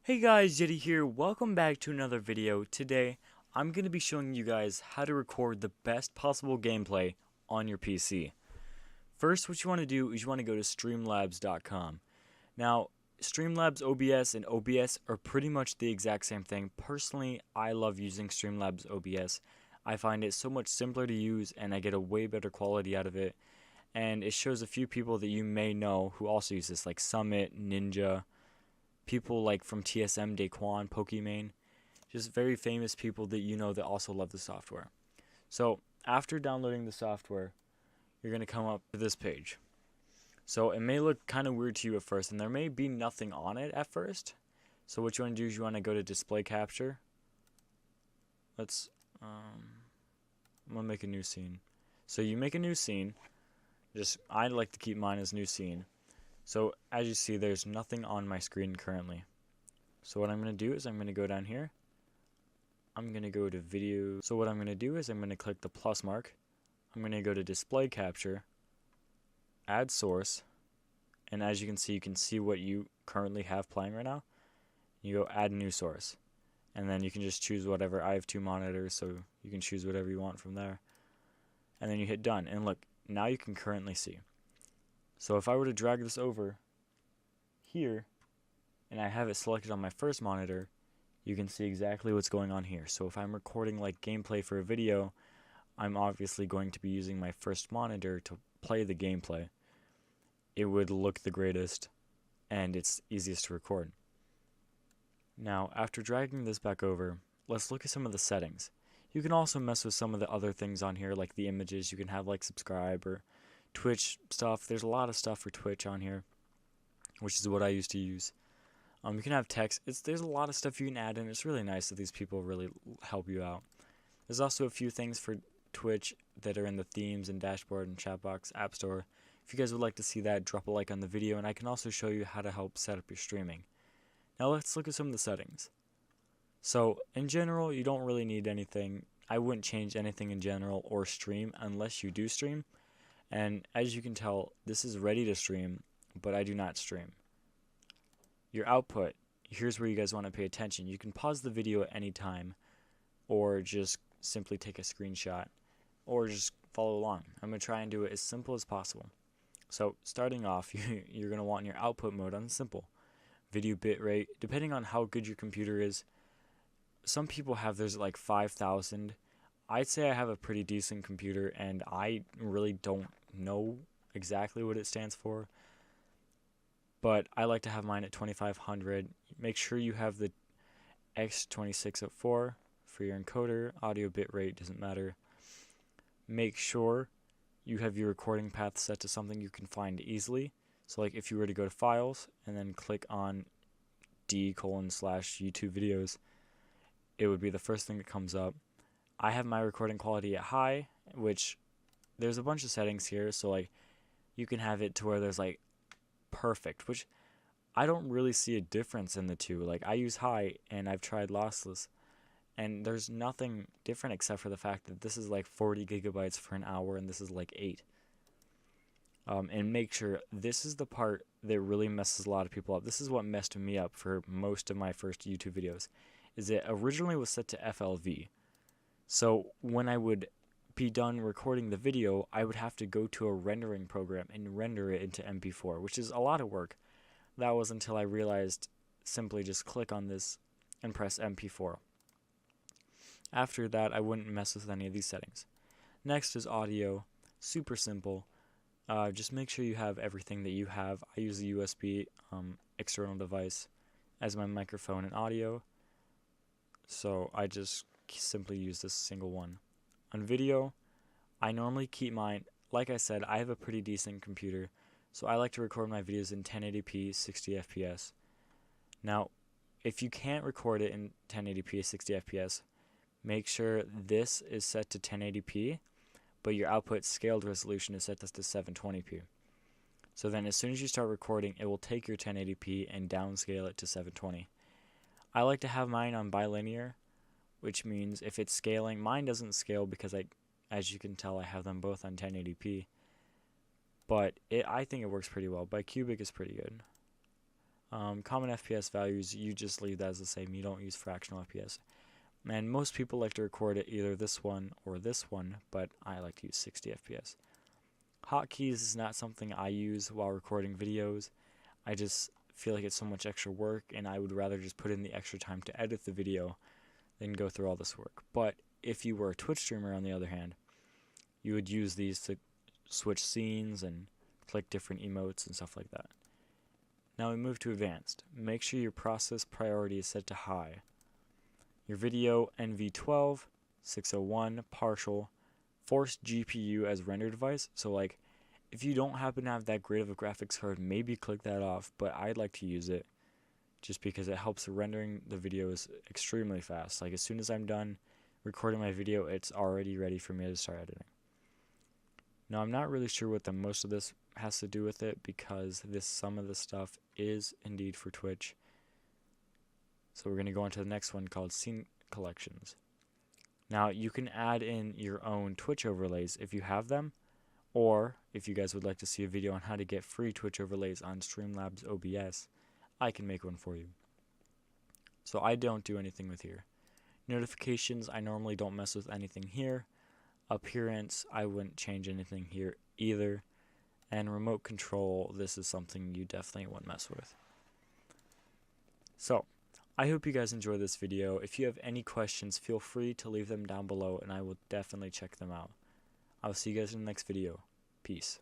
Hey guys, Jetty here. Welcome back to another video. Today, I'm going to be showing you guys how to record the best possible gameplay on your PC. First, what you want to do is you want to go to streamlabs.com. Now, Streamlabs OBS and OBS are pretty much the exact same thing. Personally, I love using Streamlabs OBS. I find it so much simpler to use and I get a way better quality out of it. And it shows a few people that you may know who also use this, like Summit, Ninja, people like from TSM, Daquan, Pokimane, just very famous people that you know that also love the software. So after downloading the software, you're going to come up to this page. So it may look kind of weird to you at first, and there may be nothing on it at first. So what you want to do is you want to go to display capture. I'm going to make a new scene. So you make a new scene. I like to keep mine as new scene. So as you see, there's nothing on my screen currently. So what I'm going to do is I'm going to go down here. I'm going to go to video. So what I'm going to do is I'm going to click the plus mark. I'm going to go to display capture, add source, and as you can see what you currently have playing right now. You go add new source, and then you can just choose whatever. I have 2 monitors, so you can choose whatever you want from there. And then you hit done, and look, now you can currently see. So if I were to drag this over here, and I have it selected on my first monitor, you can see exactly what's going on here. So if I'm recording like gameplay for a video, I'm obviously going to be using my first monitor to play the gameplay. It would look the greatest, and it's easiest to record. Now, after dragging this back over, let's look at some of the settings. You can also mess with some of the other things on here, like the images. You can have like subscribe or Twitch stuff. There's a lot of stuff for Twitch on here, which is what I used to use. You can have text. There's a lot of stuff you can add in. It's really nice that these people really help you out. There's also a few things for Twitch that are in the themes and dashboard and chat box app store. If you guys would like to see that, drop a like on the video, and I can also show you how to help set up your streaming. Now let's look at some of the settings. So in general, you don't really need anything. I wouldn't change anything in general or stream unless you do stream. And as you can tell, this is ready to stream, but I do not stream. Your output, here's where you guys want to pay attention. You can pause the video at any time, or just simply take a screenshot, or just follow along. I'm going to try and do it as simple as possible. So starting off, you're going to want your output mode on simple. Video bitrate, depending on how good your computer is. Some people have theirs at like 5,000. I'd say I have a pretty decent computer, and I really don't know exactly what it stands for, but I like to have mine at 2500. Make sure you have the X2604 for your encoder. Audio bitrate doesn't matter. Make sure you have your recording path set to something you can find easily. So like if you were to go to files and then click on d:/YouTube videos, it would be the first thing that comes up. I have my recording quality at high, which there's a bunch of settings here. So like you can have it to where there's like perfect, which I don't really see a difference in the two. Like I use high and I've tried lossless, and there's nothing different except for the fact that this is like 40 gigabytes for an hour and this is like 8. And make sure, this is the part that really messes a lot of people up. This is what messed me up for most of my first YouTube videos, is it originally was set to FLV. So when I would be done recording the video, I would have to go to a rendering program and render it into MP4, which is a lot of work. That was until I realized simply just click on this and press MP4. After that, I wouldn't mess with any of these settings. Next is audio. Super simple. Just make sure you have everything that you have. I use a USB external device as my microphone and audio, so I just simply use this single one. On video, I normally keep mine, like I said, I have a pretty decent computer, so I like to record my videos in 1080p 60 FPS. Now, if you can't record it in 1080p 60 FPS, make sure this is set to 1080p, but your output scaled resolution is set to 720p. So then as soon as you start recording, it will take your 1080p and downscale it to 720. I like to have mine on bilinear, which means if it's scaling, mine doesn't scale because as you can tell, I have them both on 1080p. But I think it works pretty well. Bicubic is pretty good. Common FPS values, you just leave that as the same. You don't use fractional FPS. And most people like to record at either this one or this one, but I like to use 60 FPS. Hotkeys is not something I use while recording videos. I just feel like it's so much extra work, and I would rather just put in the extra time to edit the video than go through all this work. But if you were a Twitch streamer, on the other hand, you would use these to switch scenes and click different emotes and stuff like that. Now we move to advanced. Make sure your process priority is set to high. Your video NV12, 601, partial, forced GPU as render device. So like, if you don't happen to have that great of a graphics card, maybe click that off, but I'd like to use it just because it helps rendering the videos extremely fast. Like as soon as I'm done recording my video, it's already ready for me to start editing. Now I'm not really sure what the most of this has to do with it, because some of the stuff is indeed for Twitch. So we're going to go on to the next one called Scene Collections. Now you can add in your own Twitch overlays if you have them, or if you guys would like to see a video on how to get free Twitch overlays on Labs OBS, I can make one for you. So I don't do anything with here. Notifications, I normally don't mess with anything here. Appearance, I wouldn't change anything here either. And remote control, this is something you definitely wouldn't mess with. So, I hope you guys enjoyed this video. If you have any questions, feel free to leave them down below and I will definitely check them out. I'll see you guys in the next video. Peace.